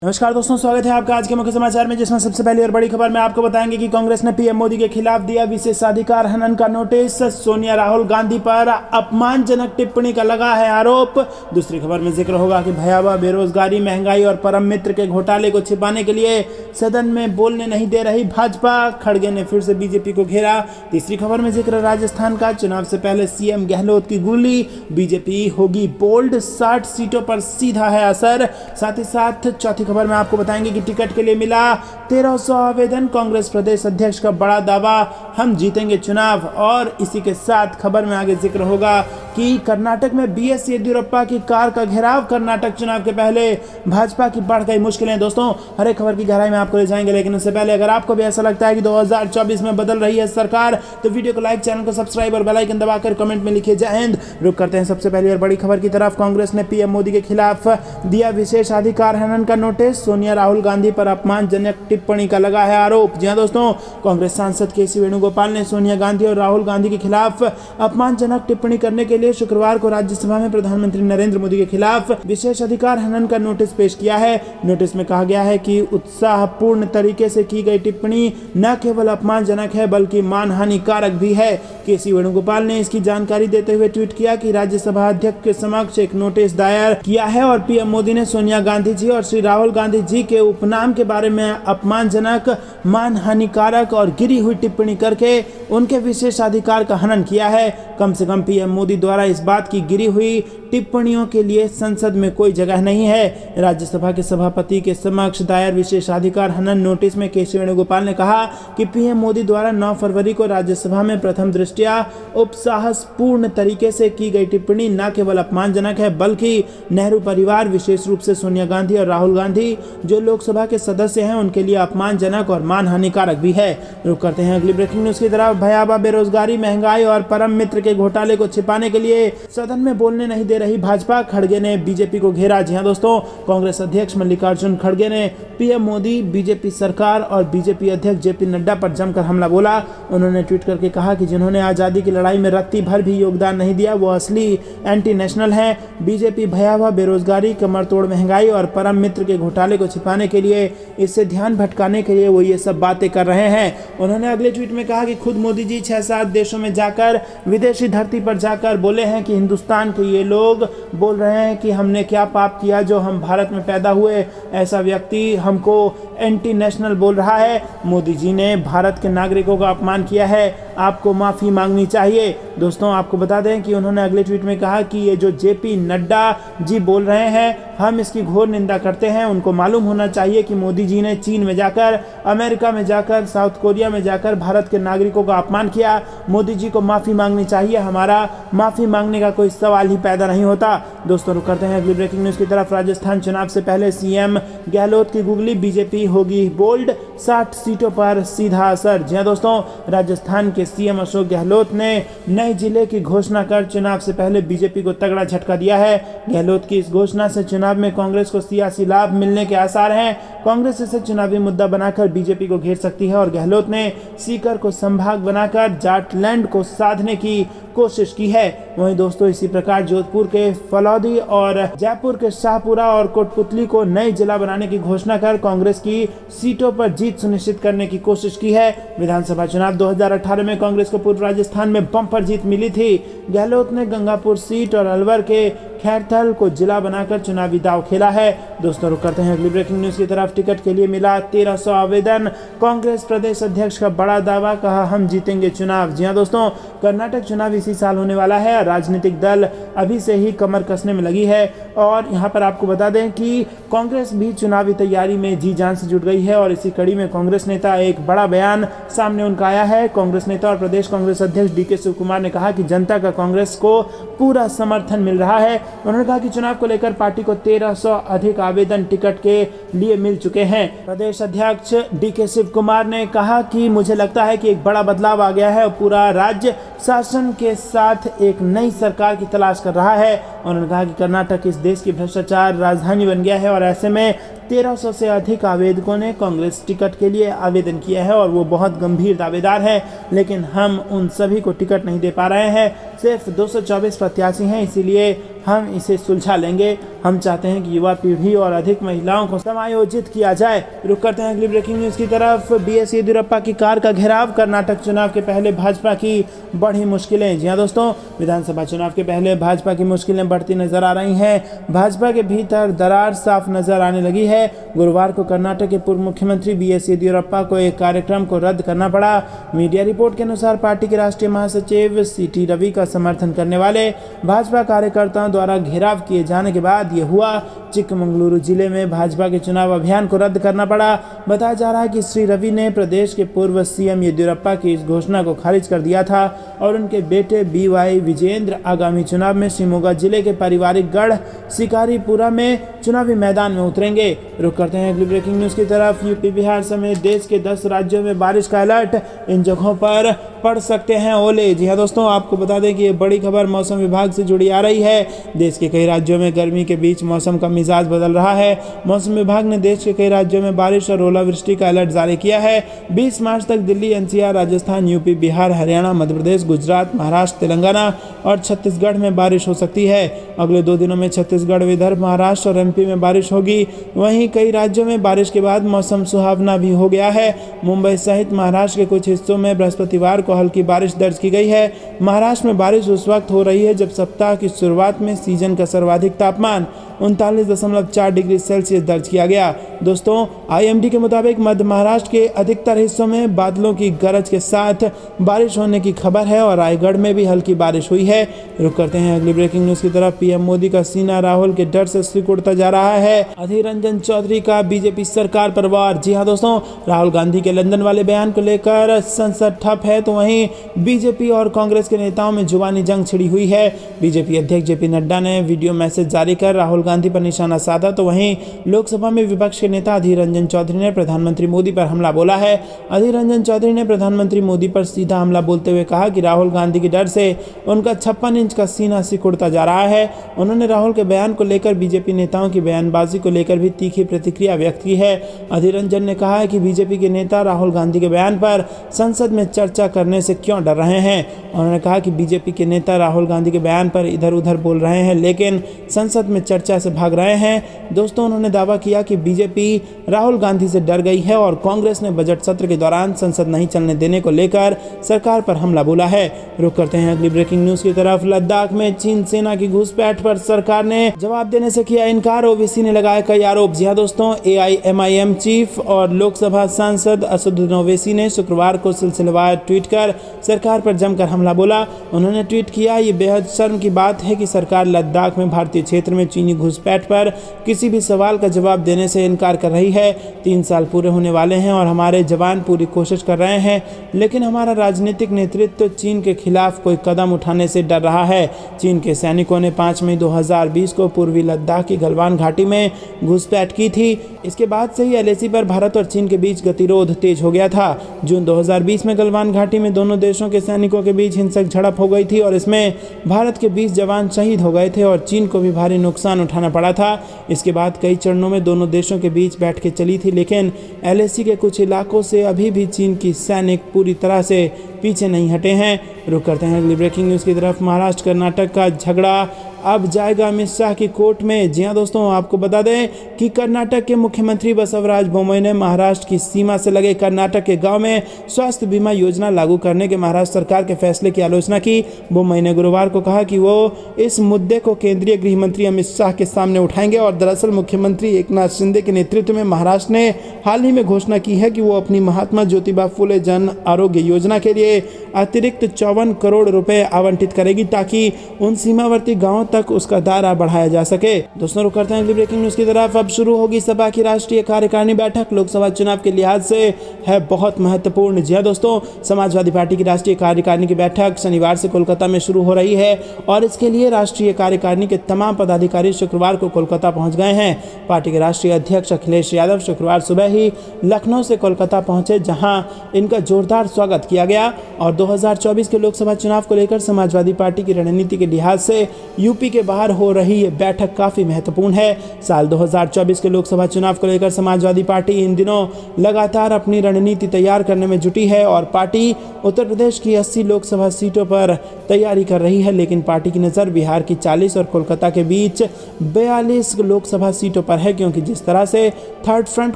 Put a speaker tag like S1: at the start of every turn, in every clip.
S1: नमस्कार दोस्तों, स्वागत है आपका आज के मुख्य समाचार में, जिसमें सबसे पहली और बड़ी खबर में आपको बताएंगे कि कांग्रेस ने पीएम मोदी के खिलाफ दिया विशेषाधिकार हनन का नोटिस। सोनिया राहुल गांधी पर अपमानजनक टिप्पणी का लगा है आरोप। दूसरी खबर में जिक्र होगा कि भयावह बेरोजगारी, महंगाई और परम मित्र के घोटाले को छिपाने के लिए सदन में बोलने नहीं दे रही भाजपा, खड़गे ने फिर से बीजेपी को घेरा। तीसरी खबर में जिक्र राजस्थान का, चुनाव से पहले सीएम गहलोत की गोली, बीजेपी होगी बोल्ड, 60 सीटों पर सीधा है असर। साथ ही साथ चौथी खबर में आपको बताएंगे कि टिकट के लिए मिला 1300 आवेदन, कांग्रेस प्रदेश अध्यक्ष का बड़ा दावा, हम जीतेंगे चुनाव। और इसी के साथ खबर में आगे जिक्र होगा कि कर्नाटक में बीएस येदियुरप्पा की कार का घेराव, कर्नाटक चुनाव के पहले भाजपा की बढ़ गई मुश्किलें। दोस्तों, हर एक खबर की गहराई में आपको ले जाएंगे, लेकिन उससे पहले अगर आपको भी ऐसा लगता है कि 2024 में बदल रही है सरकार, तो वीडियो को लाइक, चैनल को सब्सक्राइब और बेल आइकन दबाकर कमेंट में लिखिए जय हिंद। रुक करते हैं सबसे पहली और बड़ी खबर की तरफ। कांग्रेस ने पीएम मोदी के खिलाफ दिया विशेषाधिकार हनन का नोटिस। सोनिया राहुल गांधी पर अपमानजनक टिप्पणी का लगा है आरोप। जी हां दोस्तों, कांग्रेस सांसद केसी वेणुगोपाल ने सोनिया गांधी और राहुल गांधी के खिलाफ अपमानजनक टिप्पणी करने के लिए शुक्रवार को राज्यसभा में प्रधानमंत्री नरेंद्र मोदी के खिलाफ विशेषाधिकार हनन का नोटिस पेश किया है। नोटिस में कहा गया है कि उत्साहपूर्ण तरीके से की गई टिप्पणी न केवल अपमानजनक है बल्कि मानहानिकारक भी है। केसी वेणुगोपाल ने इसकी जानकारी देते हुए ट्वीट किया कि राज्यसभा अध्यक्ष के समक्ष एक नोटिस दायर किया है और पीएम मोदी ने सोनिया गांधी जी और श्री राहुल गांधी जी के उपनाम के बारे में अपमानजनक, मानहानिकारक और गिरी हुई टिप्पणी करके उनके विशेषाधिकार का हनन किया है। कम से कम पीएम मोदी द्वारा इस बात की गिरी हुई टिप्पणियों के लिए संसद में कोई जगह नहीं है। राज्यसभा के सभापति के समक्ष दायर विशेषाधिकार हनन नोटिस में केसी वेणुगोपाल ने कहा कि पीएम मोदी द्वारा 9 फरवरी को राज्यसभा में प्रथम दृष्टया उपसाहसपूर्ण तरीके से की गई टिप्पणी न केवल अपमानजनक है बल्कि नेहरू परिवार, विशेष रूप से सोनिया गांधी और राहुल गांधी जो लोकसभा के सदस्य हैं, उनके लिए अपमानजनक और मानहानिकारक भी है। रुक करते हैं अगली ब्रेकिंग न्यूज की तरफ। भयावह बेरोजगारी, महंगाई और परम मित्र के घोटाले को छिपाने के लिए सदन में बोलने नहीं दे रही भाजपा, खड़गे ने बीजेपी को घेरा। जी हां दोस्तों, कांग्रेस अध्यक्ष मल्लिकार्जुन खड़गे ने पीएम मोदी, बीजेपी सरकार और बीजेपी अध्यक्ष जेपी नड्डा पर जमकर हमला बोला। उन्होंने ट्वीट करके कहा कि जिन्होंने आजादी की लड़ाई में रत्ती भर भी योगदान नहीं दिया वो असली एंटी नेशनल है। बीजेपी भयावह बेरोजगारी, कमरतोड़ महंगाई और परम मित्र के घोटाले को छिपाने के लिए, इससे ध्यान भटकाने के लिए वो ये सब बातें कर रहे हैं। उन्होंने अगले ट्वीट में कहा कि खुद मोदी जी 6-7 देशों में जाकर, विदेशी धरती पर जाकर बोले हैं कि हिंदुस्तान के ये लोग बोल रहे हैं कि हमने क्या पाप किया जो हम भारत में पैदा हुए। ऐसा व्यक्ति हमको एंटी नेशनल बोल रहा है। मोदी जी ने भारत के नागरिकों का अपमान किया है, आपको माफ़ी मांगनी चाहिए। दोस्तों, आपको बता दें कि उन्होंने अगले ट्वीट में कहा कि ये जो जेपी नड्डा जी बोल रहे हैं, हम इसकी घोर निंदा करते हैं। उनको मालूम होना चाहिए कि मोदी जी ने चीन में जाकर, अमेरिका में जाकर, साउथ कोरिया में जाकर भारत के नागरिकों का अपमान किया। मोदी जी को माफ़ी मांगनी चाहिए, हमारा माफ़ी मांगने का कोई सवाल ही पैदा नहीं होता। दोस्तों, रुक करते हैं अगली ब्रेकिंग न्यूज़ की तरफ। राजस्थान चुनाव से पहले सीएम गहलोत की गुगली, बीजेपी होगी बोल्ड, 60 सीटों पर सीधा असर। जी हां दोस्तों, राजस्थान के सीएम अशोक गहलोत ने नए जिले की घोषणा कर चुनाव से पहले बीजेपी को तगड़ा झटका दिया है। गहलोत की इस घोषणा से चुनाव में कांग्रेस को सियासी लाभ मिलने के आसार हैं। कांग्रेस इसे चुनावी मुद्दा बनाकर बीजेपी को घेर सकती है और गहलोत ने सीकर को संभाग बनाकर जाटलैंड को साधने की कोशिश की है। वहीं दोस्तों, इसी प्रकार जोधपुर के फलौदी और जयपुर के शाहपुरा और कोटपुतली को नए जिला बनाने की घोषणा कर कांग्रेस की सीटों पर जीत सुनिश्चित करने की कोशिश की है। विधानसभा चुनाव 2018 में कांग्रेस को पूर्व राजस्थान में बम्पर जीत मिली थी। गहलोत ने गंगापुर सीट और अलवर के खैरथल को जिला बनाकर चुनावी दांव खेला है। दोस्तों, रुक करते हैं अगली ब्रेकिंग न्यूज की तरफ। टिकट के लिए मिला 1300 आवेदन, कांग्रेस प्रदेश अध्यक्ष का बड़ा दावा, कहा हम जीतेंगे चुनाव। जी हां दोस्तों, कर्नाटक चुनाव इसी साल होने वाला है। राजनीतिक दल अभी से ही कमर कसने में लगी है और यहाँ पर आपको बता दें कि कांग्रेस भी चुनावी तैयारी में जी जान से जुट गई है और इसी कड़ी में कांग्रेस नेता एक बड़ा बयान सामने उनका आया है। कांग्रेस नेता और प्रदेश कांग्रेस अध्यक्ष डीके शिव कुमार ने कहा कि जनता का कांग्रेस को पूरा समर्थन मिल रहा है। उन्होंने कहा कि चुनाव को लेकर पार्टी को 1300 अधिक आवेदन टिकट के लिए मिल चुके हैं। प्रदेश अध्यक्ष डीके शिव कुमार ने कहा कि मुझे लगता है कि एक बड़ा बदलाव आ गया है और पूरा राज्य शासन के साथ एक नई सरकार की तलाश कर रहा है। उन्होंने कहा कि कर्नाटक इस देश की भ्रष्टाचार राजधानी बन गया है और ऐसे में 1300 से अधिक आवेदकों ने कांग्रेस टिकट के लिए आवेदन किया है और वो बहुत गंभीर दावेदार है, लेकिन हम उन सभी को टिकट नहीं दे पा रहे हैं। सिर्फ 224 प्रत्याशी हैं, इसीलिए हम इसे सुलझा लेंगे। हम चाहते हैं कि युवा पीढ़ी और अधिक महिलाओं को समायोजित किया जाए। रुक करते हैं अगली ब्रेकिंग न्यूज की तरफ। बीएस येदियुरप्पा की कार का घेराव, कर्नाटक चुनाव के पहले भाजपा की बढ़ी मुश्किलें। जी हां दोस्तों, विधानसभा चुनाव के पहले भाजपा की मुश्किलें बढ़ती नजर आ रही हैं। भाजपा के भीतर दरार साफ नजर आने लगी है। गुरुवार को कर्नाटक के पूर्व मुख्यमंत्री बीएस येदियुरप्पा को एक कार्यक्रम को रद्द करना पड़ा। मीडिया रिपोर्ट के अनुसार पार्टी के राष्ट्रीय महासचिव सीटी रवि का समर्थन करने वाले भाजपा कार्यकर्ताओं द्वारा घेराव किए जाने के बाद ये हुआ। चिक्कमगलुरु जिले में भाजपा के चुनाव अभियान को रद्द करना पड़ा। बताया जा रहा है कि श्री रवि ने प्रदेश के पूर्व सीएम येदियुरप्पा की इस घोषणा को खारिज कर दिया था और उनके बेटे बीवाई विजेंद्र आगामी चुनाव में शिवमोगा जिले के पारिवारिक गढ़ शिकारीपुरा में चुनावी मैदान में उतरेंगे। रुक करते हैं अगली ब्रेकिंग न्यूज की तरफ। यूपी बिहार समेत देश के 10 राज्यों में बारिश का अलर्ट, इन जगहों पर पड़ सकते हैं ओले। जी हाँ दोस्तों, आपको बता दें कि ये बड़ी खबर मौसम विभाग से जुड़ी आ रही है। देश के कई राज्यों में गर्मी के बीच मौसम का मिजाज बदल रहा है। मौसम विभाग ने देश के कई राज्यों में बारिश और ओलावृष्टि का अलर्ट जारी किया है। 20 मार्च तक दिल्ली, एनसीआर, राजस्थान, यूपी, बिहार, हरियाणा, मध्य प्रदेश, गुजरात, महाराष्ट्र, तेलंगाना और छत्तीसगढ़ में बारिश हो सकती है। अगले 2 दिनों में छत्तीसगढ़, विदर्भ, महाराष्ट्र और एमपी में बारिश होगी। वहीं कई राज्यों में बारिश के बाद मौसम सुहावना भी हो गया है। मुंबई सहित महाराष्ट्र के कुछ हिस्सों में बृहस्पतिवार को हल्की बारिश दर्ज की गई है। महाराष्ट्र में बारिश उस वक्त हो रही है जब सप्ताह की शुरुआत में सीजन का सर्वाधिक तापमान 39.4 डिग्री सेल्सियस दर्ज किया गया। दोस्तों, आईएमडी के मुताबिक मध्य महाराष्ट्र के अधिकतर हिस्सों में बादलों की गरज के साथ बारिश होने की खबर है और रायगढ़ में भी हल्की बारिश हुई है। रुक करते हैं अगली ब्रेकिंग न्यूज की तरफ। पीएम मोदी का सीना राहुल के डर से सिकुड़ता जा रहा है। अधीर रंजन चौधरी का बीजेपी सरकार पर वार। जी हां दोस्तों, राहुल गांधी के लंदन वाले बयान को लेकर संसद ठप है तो वहीं बीजेपी और कांग्रेस के नेताओं में जुबानी जंग छिड़ी हुई है। बीजेपी अध्यक्ष जेपी नड्डा ने वीडियो मैसेज जारी कर राहुल गांधी पर निशाना साधा तो वहीं लोकसभा में विपक्ष के नेता अधीर रंजन चौधरी ने प्रधानमंत्री मोदी पर हमला बोला है। अधीर रंजन चौधरी ने प्रधानमंत्री मोदी पर सीधा हमला बोलते हुए कहा कि राहुल गांधी के डर से उनका 56 इंच का सीना सिकुड़ता जा रहा है। उन्होंने राहुल के बयान को लेकर बीजेपी नेताओं की बयानबाजी को लेकर भी तीखी प्रतिक्रिया व्यक्त की है। अधीर रंजन ने कहा है कि बीजेपी के नेता राहुल गांधी के बयान पर संसद में चर्चा करने से क्यों डर रहे हैं। उन्होंने कहा कि बीजेपी के नेता राहुल गांधी के बयान पर इधर उधर बोल रहे हैं लेकिन संसद में चर्चा से भाग रहे हैं। दोस्तों, उन्होंने दावा किया कि बीजेपी राहुल गांधी से डर गई है और कांग्रेस ने बजट सत्र के दौरान संसद नहीं चलने देने को लेकर सरकार पर हमला बोला है। रुक करते हैं अगली ब्रेकिंग न्यूज की तरफ। लद्दाख में चीन सेना की घुसपैठ पर सरकार ने जवाब देने से किया इनकार, ओवैसी ने लगाए कई आरोप। जी हां दोस्तों, एआईएमआईएम चीफ और लोकसभा सांसद असदुद्दीन ओवैसी ने शुक्रवार को सिलसिलेवार ट्वीट कर सरकार पर जमकर हमला बोला। उन्होंने ट्वीट किया, ये बेहद शर्म की बात है कि सरकार लद्दाख में भारतीय क्षेत्र में चीनी घुसपैठ पर किसी भी सवाल का जवाब देने से इनकार कर रही है। 3 साल पूरे होने वाले हैं और हमारे जवान पूरी कोशिश कर रहे हैं लेकिन हमारा राजनीतिक नेतृत्व चीन के खिलाफ कोई कदम उठाने से डर रहा है। चीन के सैनिकों ने 5 मई 2020 को पूर्वी लद्दाख की गलवान घाटी में घुसपैठ की थी। इसके बाद से ही एलएसी पर भारत और चीन के बीच गतिरोध तेज हो गया था। जून 2020 में गलवान घाटी में दोनों देशों के सैनिकों के बीच हिंसक झड़प हो गई थी और इसमें भारत के 20 जवान शहीद हो गए थे और चीन को भी भारी नुकसान उठाना पड़ा था। इसके बाद कई चरणों में दोनों देशों के बीच बैठकें चली थी लेकिन एलएसी के कुछ इलाकों से अभी भी चीन की सैनिक पूरी तरह से पीछे नहीं हटे हैं। रुक करते हैं अगली ब्रेकिंग न्यूज़ की तरफ। महाराष्ट्र कर्नाटक का झगड़ा अब जाएगा अमित शाह की कोर्ट में। जी हां दोस्तों, आपको बता दें कि कर्नाटक के मुख्यमंत्री बसवराज बोम्मई ने महाराष्ट्र की सीमा से लगे कर्नाटक के गांव में स्वास्थ्य बीमा योजना लागू करने के महाराष्ट्र सरकार के फैसले की आलोचना की। बोम्मई ने गुरुवार को कहा कि वो इस मुद्दे को केंद्रीय गृह मंत्री अमित शाह के सामने उठाएंगे और दरअसल मुख्यमंत्री एकनाथ शिंदे के नेतृत्व में महाराष्ट्र ने हाल ही में घोषणा की है कि वो अपनी महात्मा ज्योतिबा फुले जन आरोग्य योजना के लिए अतिरिक्त 54 करोड़ रुपए आवंटित करेगी ताकि उन सीमावर्ती गांवों तक उसका दायरा बढ़ाया जा सके। दोस्तों, रुक करते हैं अगली ब्रेकिंग न्यूज की तरफ। अब शुरू होगी सपा की राष्ट्रीय कार्यकारिणी बैठक। लोकसभा चुनाव के लिहाज से है बहुत महत्वपूर्ण। जी हां दोस्तों, समाजवादी पार्टी की राष्ट्रीय कार्यकारिणी की बैठक शनिवार से कोलकाता में शुरू हो रही है और इसके लिए राष्ट्रीय कार्यकारिणी के तमाम पदाधिकारी शुक्रवार को कोलकाता पहुंच गए हैं। पार्टी के राष्ट्रीय अध्यक्ष अखिलेश यादव शुक्रवार सुबह ही लखनऊ से कोलकाता पहुंचे जहां इनका जोरदार स्वागत किया गया। और 2024 के लोकसभा चुनाव को लेकर समाजवादी पार्टी की रणनीति के लिहाज से यूपी के बाहर हो रही ये बैठक काफ़ी महत्वपूर्ण है। साल 2024 के लोकसभा चुनाव को लेकर समाजवादी पार्टी इन दिनों लगातार अपनी रणनीति तैयार करने में जुटी है और पार्टी उत्तर प्रदेश की 80 लोकसभा सीटों पर तैयारी कर रही है, लेकिन पार्टी की नज़र बिहार की 40 और कोलकाता के बीच 42 लोकसभा सीटों पर है, क्योंकि जिस तरह से थर्ड फ्रंट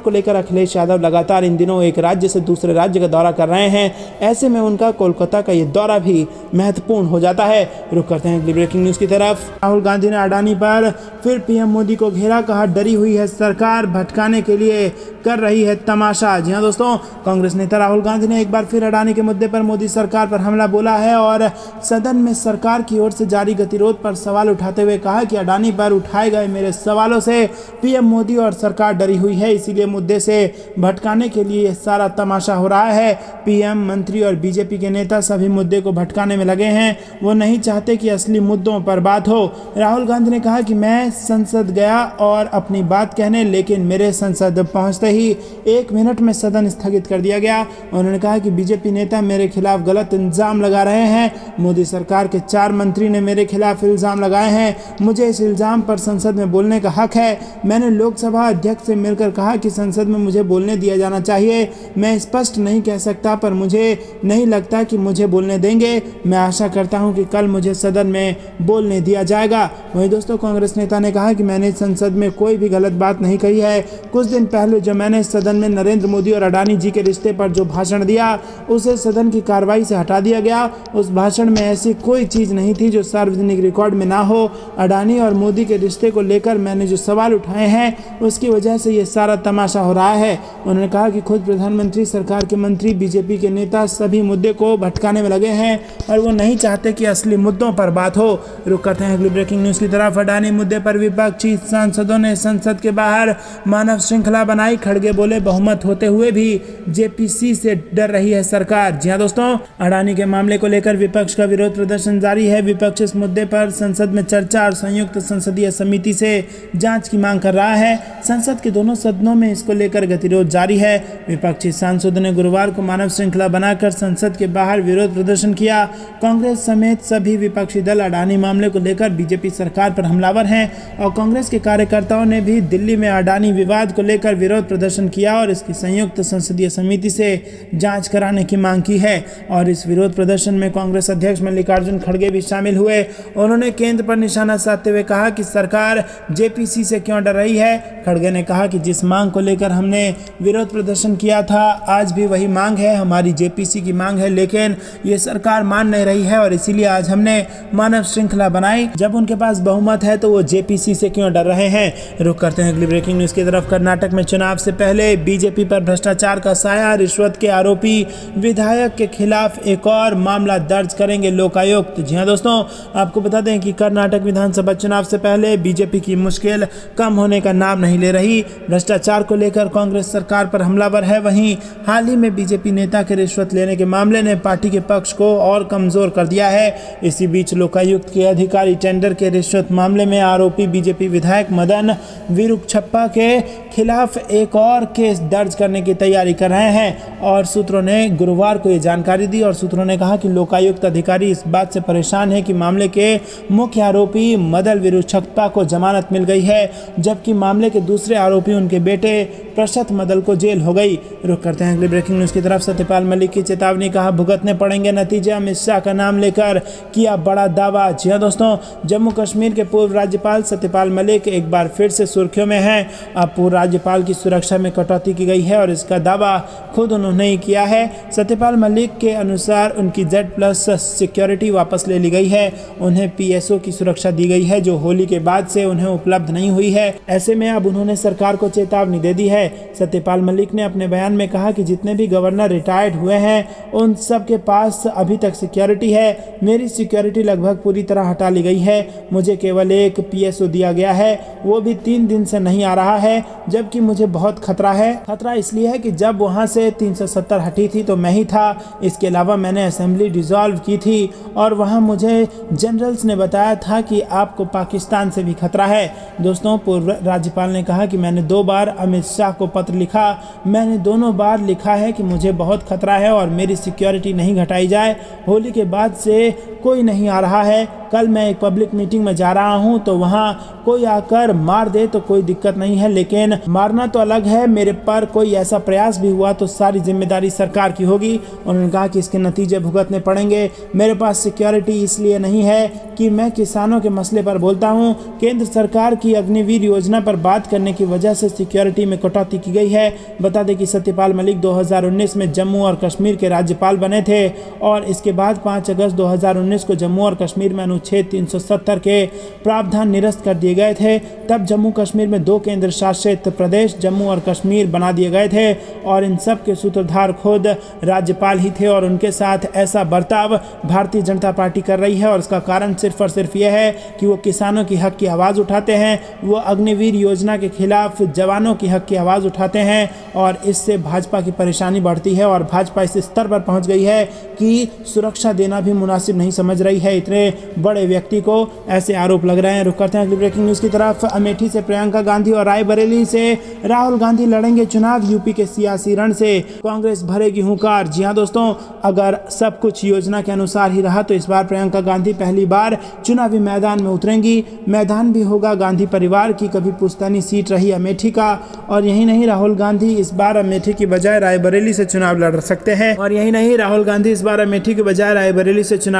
S1: को लेकर अखिलेश यादव लगातार इन दिनों एक राज्य से दूसरे राज्य का दौरा कर रहे हैं, ऐसे में उनका कोलकाता का ये दौरा भी महत्वपूर्ण हो जाता है। रुक करते हैं अगली ब्रेकिंग न्यूज़ की तरफ। राहुल गांधी ने अडानी पर फिर पीएम मोदी को घेरा, कहा डरी हुई है सरकार, भटकाने के लिए कर रही है तमाशा। जी हाँ दोस्तों, कांग्रेस नेता राहुल गांधी ने एक बार फिर अडानी के मुद्दे पर मोदी सरकार पर हमला बोला है और सदन में सरकार की ओर से जारी गतिरोध पर सवाल उठाते हुए कहा कि अडानी पर उठाए गए मेरे सवालों से पीएम मोदी और सरकार डरी हुई है, इसीलिए मुद्दे से भटकाने के लिए यह सारा तमाशा हो रहा है। पीएम, मंत्री और बीजेपी के नेता सभी मुद्दे को भटकाने में लगे हैं, वो नहीं चाहते कि असली मुद्दों पर बात हो। राहुल गांधी ने कहा कि मैं संसद गया और अपनी बात कहने, लेकिन मेरे संसद पहुंचते ही 1 मिनट में सदन स्थगित कर दिया गया। उन्होंने कहा कि बीजेपी नेता मेरे खिलाफ गलत इल्जाम लगा रहे हैं। मोदी सरकार के 4 मंत्री ने मेरे खिलाफ इल्जाम लगाए हैं, मुझे इस इल्जाम पर संसद में बोलने का हक है। मैंने लोकसभा अध्यक्ष से मिलकर कहा कि संसद में मुझे बोलने दिया जाना चाहिए। मैं स्पष्ट नहीं कह सकता, पर मुझे नहीं लगता कि मुझे बोलने देंगे। मैं आशा करता हूं कि कल मुझे सदन में बोलने दिया जाएगा। वहीं दोस्तों, कांग्रेस नेता ने कहा कि मैंने संसद में कोई भी गलत बात नहीं कही है। कुछ दिन पहले जो मैंने सदन में नरेंद्र मोदी और अडानी जी के रिश्ते पर जो भाषण दिया, उसे सदन की कार्रवाई से हटा दिया गया। उस भाषण में ऐसी कोई चीज़ नहीं थी जो सार्वजनिक रिकॉर्ड में ना हो। अडानी और मोदी के रिश्ते को लेकर मैंने जो सवाल उठाए हैं, उसकी वजह से ये सारा तमाशा हो रहा है। उन्होंने कहा कि खुद प्रधानमंत्री, सरकार के मंत्री, बीजेपी के नेता सभी मुद्दे को भटकाने में लगे हैं और वो नहीं चाहते कि असली मुद्दों पर बात हो। रुक करते हैं अगली ब्रेकिंग न्यूज़ की तरफ। अडानी मुद्दे पर विपक्षी सांसदों ने संसद के बाहर मानव श्रृंखला बनाई। खड़गे बोले, बहुमत होते हुए भी जेपीसी से डर रही है सरकार। जी हाँ दोस्तों, अडानी के मामले को लेकर विपक्ष का विरोध प्रदर्शन जारी है। विपक्ष इस मुद्दे पर संसद में चर्चा और संयुक्त संसदीय समिति से जांच की मांग कर रहा है। संसद के दोनों सदनों में इसको लेकर गतिरोध जारी है। विपक्षी सांसदों ने गुरुवार को मानव श्रृंखला बनाकर संसद के बाहर विरोध प्रदर्शन किया। कांग्रेस समेत सभी विपक्षी दल अडानी मामले को लेकर बीजेपी सरकार पर हमलावर हैं और कांग्रेस के कार्यकर्ताओं ने भी दिल्ली में अडानी विवाद को लेकर विरोध प्रदर्शन किया और इसकी संयुक्त संसदीय समिति से जांच कराने की मांग की है। और इस विरोध प्रदर्शन में कांग्रेस अध्यक्ष मल्लिकार्जुन खड़गे भी शामिल हुए। उन्होंने केंद्र पर निशाना साधते हुए कहा कि सरकार जेपीसी से क्यों डर रही है। खड़गे ने कहा कि जिस मांग को लेकर हमने विरोध प्रदर्शन किया था, आज भी वही मांग है, हमारी जेपीसी की मांग है, लेकिन ये सरकार मान नहीं रही है और इसीलिए आज हमने मानव श्रृंखला बनाई। जब उनके पास बहुमत है तो वो जेपीसी से क्यों डर रहे हैं। रुक करते हैं अगली ब्रेकिंग न्यूज़ की तरफ। कर्नाटक में चुनाव से पहले बीजेपी पर भ्रष्टाचार का साया, रिश्वत के आरोपी विधायक के खिलाफ एक और मामला दर्ज करेंगे लोकायुक्त। जी हाँ दोस्तों, आपको बता दें कि कर्नाटक विधानसभा चुनाव से पहले बीजेपी की मुश्किल कम होने का नाम नहीं ले रही। भ्रष्टाचार को लेकर कांग्रेस सरकार पर हमलावर है। वहीं हाल ही में बीजेपी नेता के रिश्वत लेने के मामले ने पार्टी के पक्ष को और कमजोर कर दिया है। इसी बीच लोकायुक्त के अधिकारी टेंडर के रिश्वत मामले में आरोपी बीजेपी विधायक मदन विरुक्षप्पा के खिलाफ एक और केस दर्ज करने की तैयारी कर रहे हैं और सूत्रों ने गुरुवार को ये जानकारी दी। और सूत्रों ने कहा कि लोकायुक्त अधिकारी इस बात से परेशान है कि मामले के मुख्य आरोपी मदन विरुक्षप्पा को जमानत मिल गई है, जबकि मामले के दूसरे आरोपी उनके बेटे प्रशत मदल को जेल हो गई। रुक करते हैं अगली ब्रेकिंग न्यूज़ की तरफ। सत्यपाल मलिक की चेतावनी, कहा भुगतने पड़ेंगे नतीजे। अमित शाह का नाम लेकर किया बड़ा दावा। जी हाँ दोस्तों, जम्मू कश्मीर के पूर्व राज्यपाल सत्यपाल मलिक एक बार फिर से सुर्खियों में हैं। अब पूर्व राज्यपाल की सुरक्षा में कटौती की गई है और इसका दावा खुद उन्होंने ही किया है। सत्यपाल मलिक के अनुसार उनकी Z+ सिक्योरिटी वापस ले ली गई है। उन्हें PSO की सुरक्षा दी गई है जो होली के बाद से उन्हें उपलब्ध नहीं हुई है। ऐसे में अब उन्होंने सरकार को चेतावनी दे दी है। सत्यपाल मलिक ने अपने बयान में कहा कि जितने भी गवर्नर रिटायर्ड हुए हैं उन सब के पास अभी तक सिक्योरिटी है। मेरी सिक्योरिटी लगभग पूरी तरह हटा ली गई है। मुझे केवल एक PSO दिया गया है, वो भी 3 दिन से नहीं आ रहा है, जबकि मुझे बहुत खतरा है। खतरा इसलिए है कि जब वहाँ से 370 हटी थी तो मैं ही था। इसके अलावा मैंने असेंबली डिसॉल्व की थी और वहाँ मुझे जनरल्स ने बताया था कि आपको पाकिस्तान से भी खतरा है। दोस्तों, पूर्व राज्यपाल ने कहा कि मैंने 2 बार अमित शाह शाह को पत्र लिखा। मैंने दोनों बार लिखा है कि मुझे बहुत खतरा है और मेरी सिक्योरिटी नहीं घटाई जाए। होली के बाद से कोई नहीं आ रहा है। कल मैं एक पब्लिक मीटिंग में जा रहा हूं तो वहां कोई आकर मार दे तो कोई दिक्कत नहीं है, लेकिन मारना तो अलग है। मेरे पर कोई ऐसा प्रयास भी हुआ तो सारी जिम्मेदारी सरकार की होगी। उन्होंने कहा कि इसके नतीजे भुगतने पड़ेंगे। मेरे पास सिक्योरिटी इसलिए नहीं है कि मैं किसानों के मसले पर बोलता हूं। केंद्र सरकार की अग्निवीर योजना पर बात करने की वजह से सिक्योरिटी में कटौती की गई है। बता दें कि सत्यपाल मलिक 2019 में जम्मू और कश्मीर के राज्यपाल बने थे और इसके बाद 5 अगस्त 2019 को जम्मू और कश्मीर में अनुच्छेद 370 के प्रावधान निरस्त कर दिए गए थे। तब जम्मू कश्मीर में 2 केंद्र शासित प्रदेश जम्मू और कश्मीर बना दिए गए थे और इन सब के सूत्रधार खुद राज्यपाल ही थे और उनके साथ ऐसा बर्ताव भारतीय जनता पार्टी कर रही है। और इसका कारण सिर्फ और सिर्फ यह है कि वो किसानों की हक की आवाज़ उठाते हैं, वो अग्निवीर योजना के खिलाफ जवानों की हक की आवाज़ उठाते हैं और इससे भाजपा की परेशानी बढ़ती है और भाजपा इस स्तर पर पहुंच गई है कि सुरक्षा देना भी मुनासिब नहीं समझ रही है इतने बड़े व्यक्ति को। ऐसे आरोप लग रहे हैं। रुक करते हैं अगली ब्रेकिंग न्यूज़ की तरफ। अमेठी से प्रियंका गांधी और रायबरेली से राहुल गांधी लड़ेंगे चुनाव। यूपी के सियासी रण से कांग्रेस भरेगी हुंकार। जी हां दोस्तों, अगर सब कुछ योजना के अनुसार ही रहा तो इस बार प्रियंका गांधी पहली बार चुनावी मैदान में उतरेंगी। मैदान भी होगा गांधी परिवार की कभी पुश्तैनी सीट रही अमेठी का। और यही नहीं, राहुल गांधी इस बार अमेठी की बजाय रायबरेली से चुनाव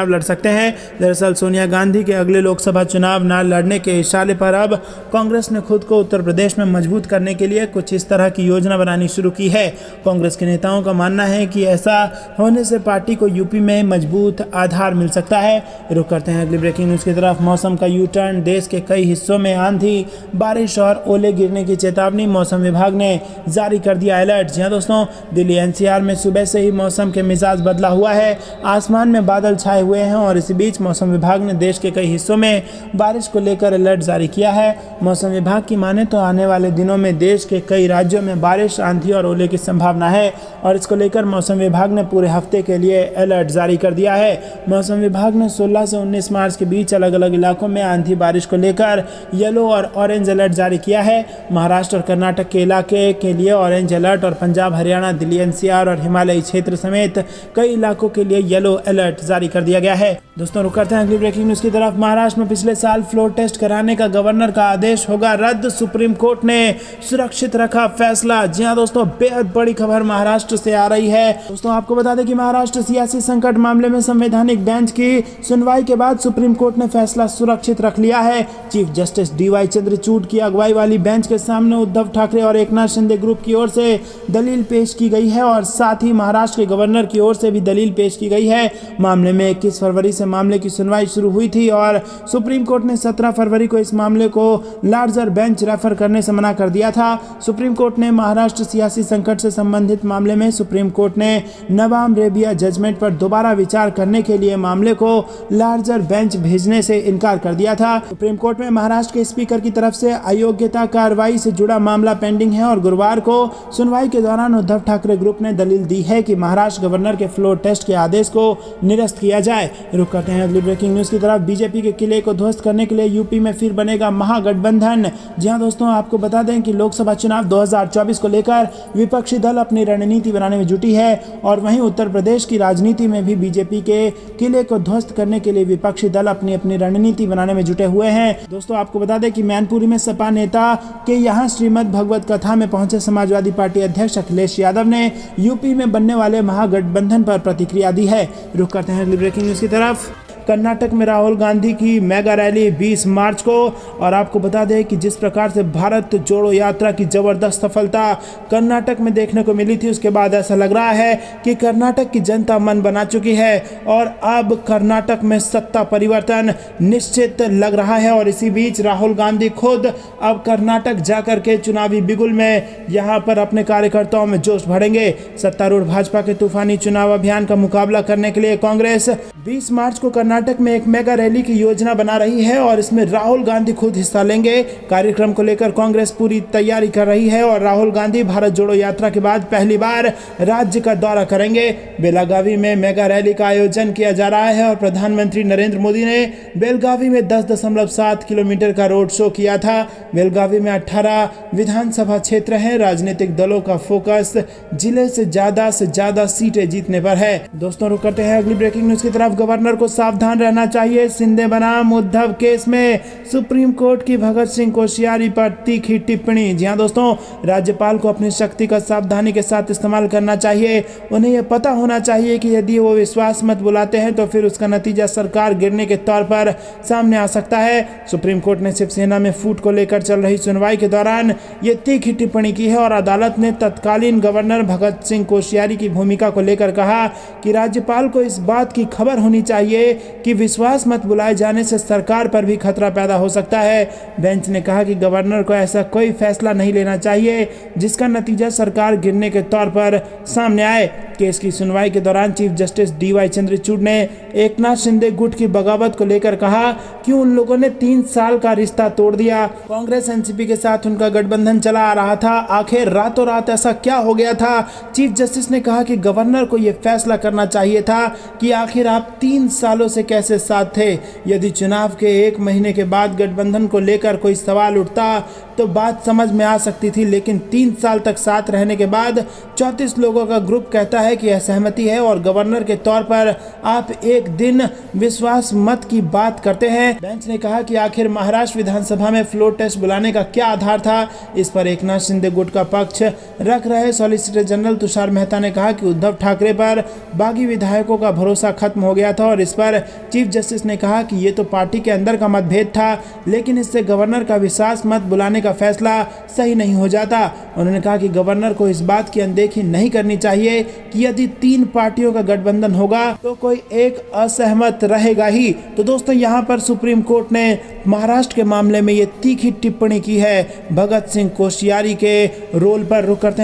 S1: लड़ सकते हैं। दरअसल सोनिया गांधी के अगले लोकसभा चुनाव न लड़ने के इशारे पर अब कांग्रेस ने खुद को उत्तर प्रदेश में मजबूत करने के लिए कुछ इस तरह की योजना बनानी शुरू की है। कांग्रेस के नेताओं का मानना है कि ऐसा होने से पार्टी को यूपी में मजबूत आधार मिल सकता है। रुक करते हैं अगली ब्रेकिंग न्यूज़ की तरफ। मौसम का यू टर्न, देश के कई हिस्सों में आंधी, बारिश और ओले गिरने की चेतावनी मौसम विभाग ने जारी कर दिया अलर्ट। जी हाँ दोस्तों, दिल्ली एनसीआर में सुबह से ही मौसम के मिजाज बदला हुआ है। आसमान में बादल छाए हुए हैं और इसी बीच मौसम विभाग ने देश के कई हिस्सों में बारिश को लेकर अलर्ट जारी किया है। मौसम विभाग की माने तो आने वाले दिनों में देश के कई राज्यों में बारिश, आंधी और ओले की संभावना है और इसको लेकर मौसम विभाग ने पूरे हफ्ते के लिए अलर्ट जारी कर दिया है। मौसम विभाग ने 16 से 19 मार्च के बीच अलग अलग इलाकों में आंधी बारिश को लेकर येलो और ऑरेंज अलर्ट जारी किया है। महाराष्ट्र और कर्नाटक के इलाके के लिए ऑरेंज अलर्ट और पंजाब, हरियाणा, दिल्ली एनसीआर और हिमालयी क्षेत्र समेत कई इलाकों के लिए येलो अलर्ट जारी कर दिया गया है। दोस्तों रुक करते हैं अगली ब्रेकिंग न्यूज़ की तरफ। महाराष्ट्र में पिछले साल फ्लोर टेस्ट कराने का गवर्नर का आदेश होगा रद्द। सुप्रीम कोर्ट ने सुरक्षित रखा फैसला। जी हां दोस्तों, बेहद बड़ी खबर महाराष्ट्र से आ रही है। दोस्तों आपको बता दें कि महाराष्ट्र सियासी संकट मामले में संवैधानिक बेंच की सुनवाई के बाद सुप्रीम कोर्ट ने फैसला सुरक्षित रख लिया है। चीफ जस्टिस DY चंद्रचूड़ की अगुवाई वाली बेंच के सामने उद्धव ठाकरे और एकनाथ शिंदे ग्रुप की ओर से दलील पेश की गई है और साथ ही महाराष्ट्र के गवर्नर की ओर से भी दलील पेश की गई है। मामले में 21 फरवरी से मामले की सुनवाई शुरू हुई थी और सुप्रीम कोर्ट ने 17 फरवरी को इस मामले को लार्जर बेंच रेफर करने से मना कर दिया था। सुप्रीम कोर्ट ने महाराष्ट्र सियासी संकट से संबंधित मामले में सुप्रीम कोर्ट ने नवाम रेबिया जजमेंट पर दोबारा विचार करने के लिए मामले को लार्जर बेंच भेजने से इनकार कर दिया था। सुप्रीम कोर्ट में महाराष्ट्र के स्पीकर की तरफ से अयोग्यता कार्रवाई से जुड़ा मामला पेंडिंग है और गुरुवार को सुनवाई के दौरान उद्धव ठाकरे ग्रुप ने दलील दी है कि महाराष्ट्र गवर्नर के फ्लोर टेस्ट के आदेश को निरस्त किया जाए। रुक करते हैं अगली ब्रेकिंग न्यूज़ की तरफ। बीजेपी के किले को ध्वस्त करने के लिए यूपी में फिर बनेगा महागठबंधन। जी हां दोस्तों, आपको बता दें कि लोकसभा चुनाव 2024 को लेकर विपक्षी दल अपनी रणनीति बनाने में जुटी है और वहीं उत्तर प्रदेश की राजनीति में भी बीजेपी के किले को ध्वस्त करने के लिए विपक्षी दल अपनी अपनी रणनीति बनाने में जुटे हुए हैं। दोस्तों आपको बता दें कि मैनपुरी में सपा नेता के यहाँ श्रीमद् भगवत कथा में पहुंचे समाजवादी पार्टी अध्यक्ष अखिलेश यादव ने यूपी में बनने वाले महागठबंधन पर प्रतिक्रिया दी है। रुक करते हैं अगली ब्रेकिंग न्यूज़ की तरफ। कर्नाटक में राहुल गांधी की मेगा रैली 20 मार्च को। और आपको बता दें कि जिस प्रकार से भारत जोड़ो यात्रा की जबरदस्त सफलता कर्नाटक में देखने को मिली थी, उसके बाद ऐसा लग रहा है कि कर्नाटक की जनता मन बना चुकी है और अब कर्नाटक में सत्ता परिवर्तन निश्चित लग रहा है। और इसी बीच राहुल गांधी खुद अब कर्नाटक जाकर के चुनावी बिगुल में यहाँ पर अपने कार्यकर्ताओं में जोश भरेंगे। सत्तारूढ़ भाजपा के तूफानी चुनाव अभियान का मुकाबला करने के लिए कांग्रेस 20 मार्च को कर्नाटक में एक मेगा रैली की योजना बना रही है और इसमें राहुल गांधी खुद हिस्सा लेंगे। कार्यक्रम को लेकर कांग्रेस पूरी तैयारी कर रही है और राहुल गांधी भारत जोड़ो यात्रा के बाद पहली बार राज्य का दौरा करेंगे। बेलगावी में मेगा रैली का आयोजन किया जा रहा है और प्रधानमंत्री नरेंद्र मोदी ने बेलगावी में 10.7 किलोमीटर का रोड शो किया था। बेलगावी में 18 विधानसभा क्षेत्र हैं। राजनीतिक दलों का फोकस जिले से ज्यादा सीटें जीतने पर है। दोस्तों रुक करते हैं अगली ब्रेकिंग न्यूज की तरफ। गवर्नर को सावधान रहना चाहिए, शिंदे बनाम उद्धव केस में सुप्रीम कोर्ट की भगत सिंह कोश्यारी पर तीखी टिप्पणी। जी हां दोस्तों, राज्यपाल को अपनी शक्ति का सावधानी के साथ इस्तेमाल करना चाहिए। उन्हें यह पता होना चाहिए कि यदि वो विश्वास मत बुलाते हैं तो फिर उसका नतीजा सरकार गिरने के तौर पर सामने आ सकता है। सुप्रीम कोर्ट ने शिवसेना में फूट को लेकर चल रही सुनवाई के दौरान ये तीखी टिप्पणी की है और अदालत ने तत्कालीन गवर्नर भगत सिंह कोश्यारी की भूमिका को लेकर कहा कि राज्यपाल को इस बात की खबर होनी चाहिए कि विश्वास मत बुलाए जाने से सरकार पर भी खतरा पैदा हो सकता है। बेंच ने कहा कि गवर्नर को ऐसा कोई फैसला नहीं लेना चाहिए जिसका नतीजा सरकार गिरने के तौर पर सामने आए। केस की सुनवाई के दौरान चीफ जस्टिस DY चंद्रचूड़ ने एकनाथ शिंदे गुट की बगावत को लेकर कहा कि उन लोगों ने 3 साल का रिश्ता तोड़ दिया। कांग्रेस NCP के साथ उनका गठबंधन चला आ रहा था, आखिर रातों रात ऐसा क्या हो गया था। चीफ जस्टिस ने कहा कि गवर्नर को यह फैसला करना चाहिए था कि आखिर आप 3 सालों से कैसे साथ थे। यदि चुनाव के 1 महीने के बाद गठबंधन को लेकर कोई सवाल उठता तो बात समझ में आ सकती थी, लेकिन 3 साल तक साथ रहने के बाद 34 लोगों का ग्रुप कहता है कि असहमति है और गवर्नर के तौर पर आप एक दिन विश्वास मत की बात करते हैं। बेंच ने कहा कि आखिर महाराष्ट्र विधानसभा में फ्लोर टेस्ट बुलाने का क्या आधार था। इस पर एकनाथ शिंदे गुट का पक्ष रख रहे सॉलिसिटर जनरल तुषार मेहता ने कहा कि उद्धव ठाकरे पर बागी विधायकों का भरोसा खत्म हो गया था और इस पर चीफ जस्टिस ने कहा कि ये तो पार्टी के अंदर का मतभेद था, लेकिन इससे गवर्नर का विश्वास मत बुलाने का फैसला सही नहीं हो जाता। उन्होंने कहा कि गवर्नर को इस बात की अनदेखी नहीं करनी चाहिए कि यदि 3 पार्टियों का गठबंधन होगा तो कोई एक असहमत रहेगा ही। तो दोस्तों यहाँ पर सुप्रीम कोर्ट ने महाराष्ट्र के मामले में ये तीखी टिप्पणी की है। भगत सिंह कोश्यारी के रोल पर रुक करते हैं।